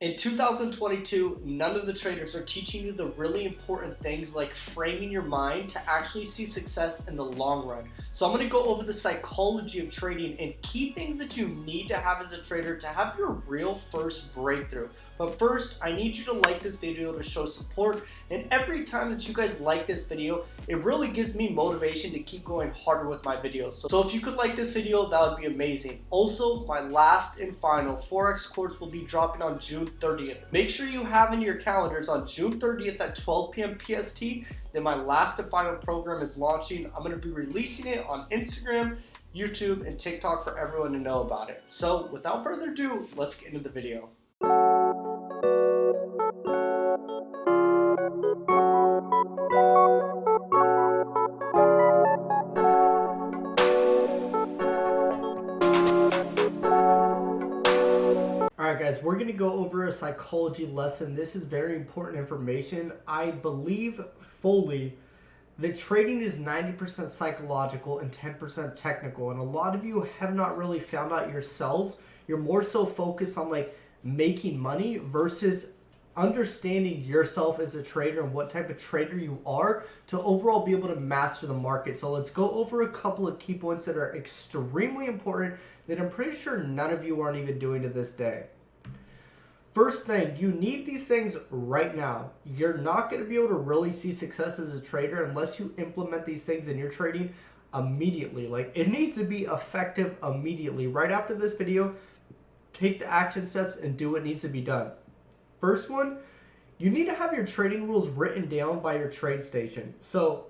In 2022, none of the traders are teaching you the really important things like framing your mind to actually see success in the long run. So I'm going to go over the psychology of trading and key things that you need to have as a trader to have your real first breakthrough. But first, I need you to like this video to show support, and every time that you guys like this video, it really gives me motivation to keep going harder with my videos. So if you could like this video, that would be amazing. Also, my last and final Forex course will be dropping on June 30th. Make sure you have in your calendars on June 30th at 12 p.m. PST. Then my last and final program is launching. I'm going to be releasing it on Instagram, YouTube, and TikTok for everyone to know about it. So without further ado, let's get into the video. Alright guys, we're going to go over a psychology lesson. This is very important information. I believe fully that trading is 90% psychological and 10% technical. And a lot of you have not really found out yourselves. You're more so focused on like making money versus understanding yourself as a trader and what type of trader you are to overall be able to master the market. So let's go over a couple of key points that are extremely important that I'm pretty sure none of you aren't even doing to this day. First thing, you need these things right now. You're not going to be able to really see success as a trader unless you implement these things in your trading immediately. Like, it needs to be effective immediately. Right after this video, take the action steps and do what needs to be done. First one, you need to have your trading rules written down by your trade station. So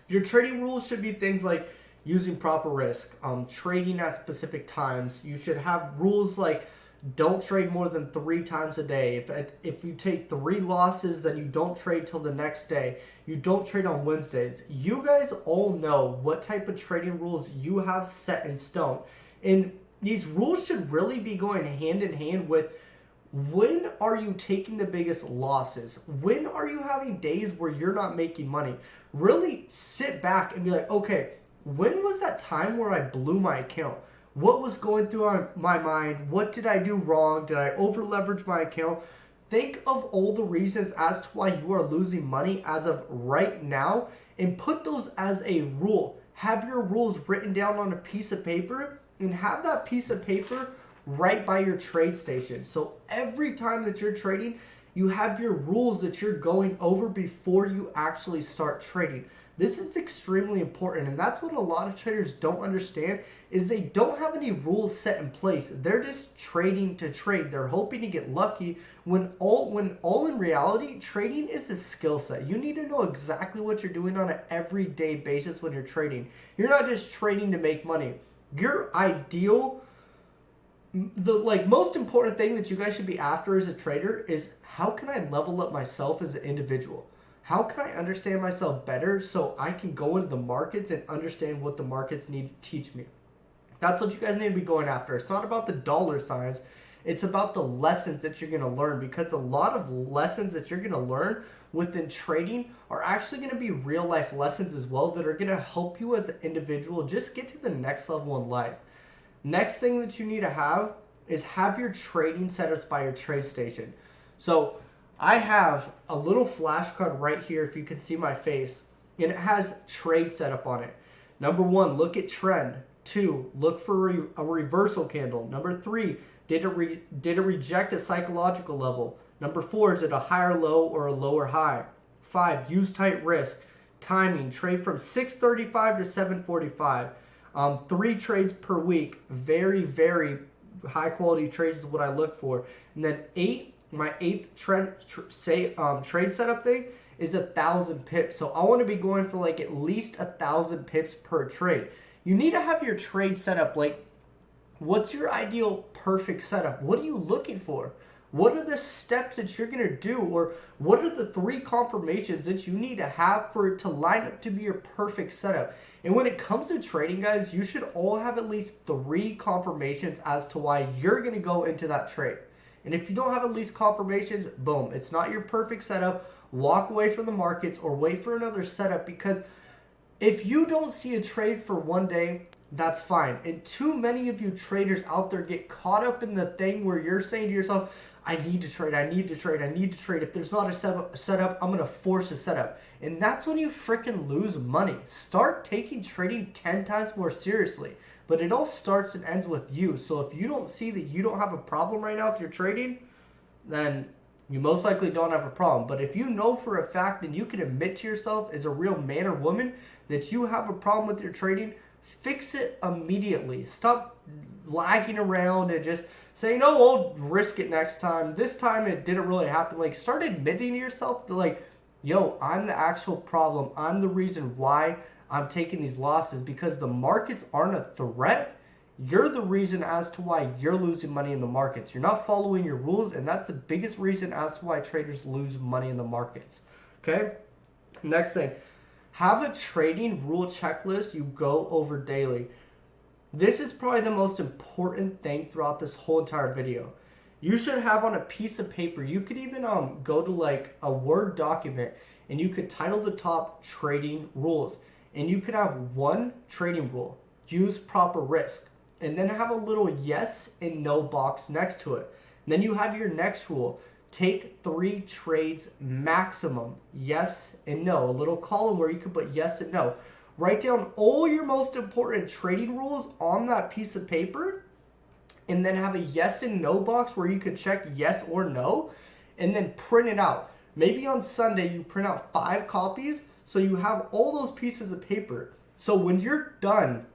your trading rules should be things like using proper risk, trading at specific times. You should have rules like don't trade more than 3 times a day. If you take 3 losses, then you don't trade till the next day. You don't trade on Wednesdays. You guys all know what type of trading rules you have set in stone. And these rules should really be going hand in hand with when are you taking the biggest losses? When are you having days where you're not making money? Really sit back and be like, okay, when was that time where I blew my account? What was going through my mind? What did I do wrong? Did I over leverage my account? Think of all the reasons as to why you are losing money as of right now and put those as a rule. Have your rules written down on a piece of paper and have that piece of paper right by your trade station. So every time that you're trading, you have your rules that you're going over before you actually start trading. This is extremely important, and that's what a lot of traders don't understand is they don't have any rules set in place. They're just trading to trade. They're hoping to get lucky when all in reality, trading is a skill set. You need to know exactly what you're doing on an everyday basis when you're trading. You're not just trading to make money. Your ideal, the most important thing that you guys should be after as a trader is how can I level up myself as an individual? How can I understand myself better so I can go into the markets and understand what the markets need to teach me? That's what you guys need to be going after. It's not about the dollar signs. It's about the lessons that you're going to learn, because a lot of lessons that you're going to learn within trading are actually going to be real life lessons as well that are going to help you as an individual just get to the next level in life. Next thing that you need to have is have your trading setups by your trade station. So I have a little flashcard right here, if you can see my face, and it has trade setup on it. Number 1, look at trend. 2, look for a reversal candle. Number 3, did it reject a psychological level? Number 4, is it a higher low or a lower high? 5, use tight risk. Timing, trade from 6:35 to 7:45. 3 trades per week. Very, very high quality trades is what I look for. And then 8, my 8th trade setup thing is 1,000 pips. So I want to be going for like at least 1,000 pips per trade. You need to have your trade setup. Like, what's your ideal perfect setup? What are you looking for? What are the steps that you're going to do? Or what are the 3 confirmations that you need to have for it to line up to be your perfect setup? And when it comes to trading, guys, you should all have at least 3 confirmations as to why you're going to go into that trade. And if you don't have at least confirmations, boom, it's not your perfect setup. Walk away from the markets or wait for another setup, because if you don't see a trade for one day, that's fine. And too many of you traders out there get caught up in the thing where you're saying to yourself, I need to trade, I need to trade, I need to trade. If there's not a setup, I'm going to force a setup. And that's when you freaking lose money. Start taking trading 10 times more seriously. But it all starts and ends with you. So if you don't see that you don't have a problem right now with your trading, then you most likely don't have a problem. But if you know for a fact and you can admit to yourself as a real man or woman that you have a problem with your trading, fix it immediately. Stop lagging around and just saying, "Oh, I'll risk it next time. This time it didn't really happen." Like, start admitting to yourself that, like, yo, I'm the actual problem. I'm the reason why I'm taking these losses, because the markets aren't a threat. You're the reason as to why you're losing money in the markets. You're not following your rules, and that's the biggest reason as to why traders lose money in the markets. Okay? Next thing, have a trading rule checklist you go over daily. This is probably the most important thing throughout this whole entire video. You should have on a piece of paper, you could even go to like a Word document and you could title the top trading rules. And you could have one trading rule, use proper risk. And then have a little yes and no box next to it. And then you have your next rule. Take 3 trades maximum. Yes and no. A little column where you can put yes and no. Write down all your most important trading rules on that piece of paper. And then have a yes and no box where you could check yes or no. And then print it out. Maybe on Sunday you print out 5 copies. So you have all those pieces of paper. So when you're done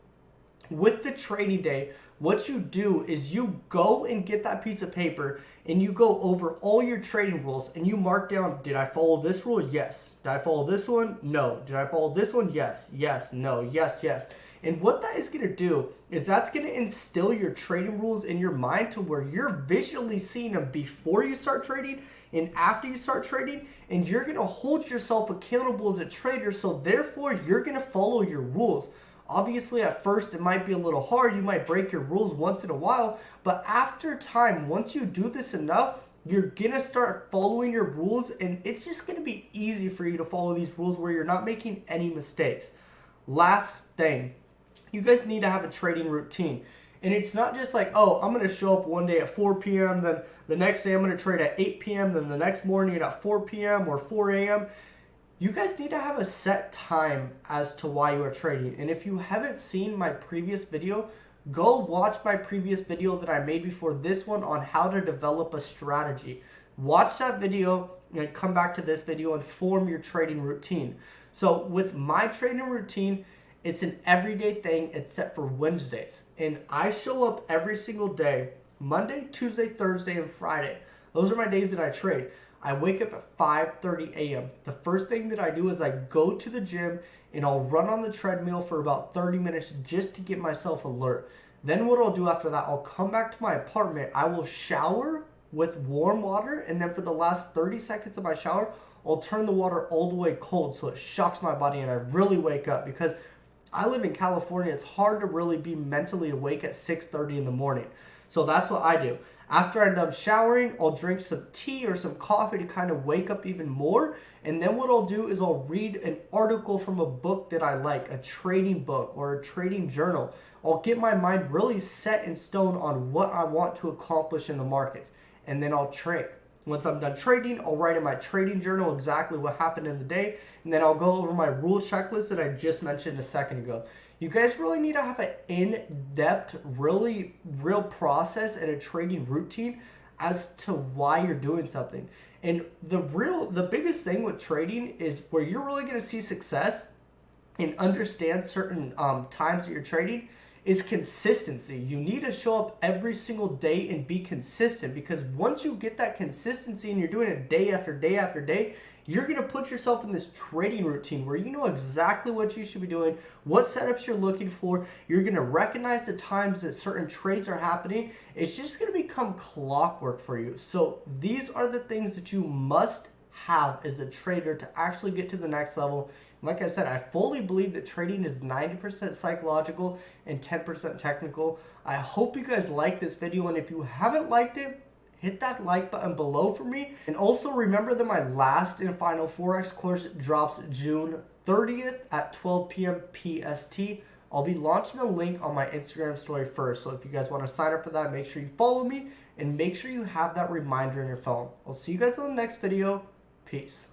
with the trading day, what you do is you go and get that piece of paper and you go over all your trading rules and you mark down, did I follow this rule? Yes. Did I follow this one? No. Did I follow this one? Yes. Yes. No. Yes. Yes. And what that is going to do is that's going to instill your trading rules in your mind to where you're visually seeing them before you start trading and after you start trading, and you're going to hold yourself accountable as a trader, so therefore you're going to follow your rules. Obviously, at first, it might be a little hard. You might break your rules once in a while. But after time, once you do this enough, you're going to start following your rules. And it's just going to be easy for you to follow these rules where you're not making any mistakes. Last thing, you guys need to have a trading routine. And it's not just like, oh, I'm going to show up one day at 4 p.m., then the next day I'm going to trade at 8 p.m., then the next morning at 4 p.m. or 4 a.m., you guys need to have a set time as to why you are trading. And if you haven't seen my previous video, go watch my previous video that I made before this one on how to develop a strategy. Watch that video and come back to this video and form your trading routine. So with my trading routine, it's an everyday thing except for Wednesdays. And I show up every single day, Monday, Tuesday, Thursday, and Friday. Those are my days that I trade. I wake up at 5:30 a.m. The first thing that I do is I go to the gym and I'll run on the treadmill for about 30 minutes just to get myself alert. Then what I'll do after that, I'll come back to my apartment. I will shower with warm water, and then for the last 30 seconds of my shower, I'll turn the water all the way cold so it shocks my body and I really wake up, because I live in California. It's hard to really be mentally awake at 6:30 in the morning. So that's what I do. After I'm done showering, I'll drink some tea or some coffee to kind of wake up even more. And then what I'll do is I'll read an article from a book that I like, a trading book or a trading journal. I'll get my mind really set in stone on what I want to accomplish in the markets. And then I'll trade. Once I'm done trading, I'll write in my trading journal exactly what happened in the day. And then I'll go over my rule checklist that I just mentioned a second ago. You guys really need to have an in-depth, really real process and a trading routine as to why you're doing something. And the biggest thing with trading is where you're really going to see success and understand certain times that you're trading is consistency. You need to show up every single day and be consistent, because once you get that consistency and you're doing it day after day after day, you're going to put yourself in this trading routine where you know exactly what you should be doing, what setups you're looking for. You're going to recognize the times that certain trades are happening. It's just going to become clockwork for you. So these are the things that you must have as a trader to actually get to the next level. Like I said, I fully believe that trading is 90% psychological and 10% technical. I hope you guys like this video, and if you haven't liked it, hit that like button below for me. And also remember that my last and final Forex course drops June 30th at 12 p.m. PST. I'll be launching a link on my Instagram story first. So if you guys want to sign up for that, make sure you follow me and make sure you have that reminder in your phone. I'll see you guys on the next video. Peace.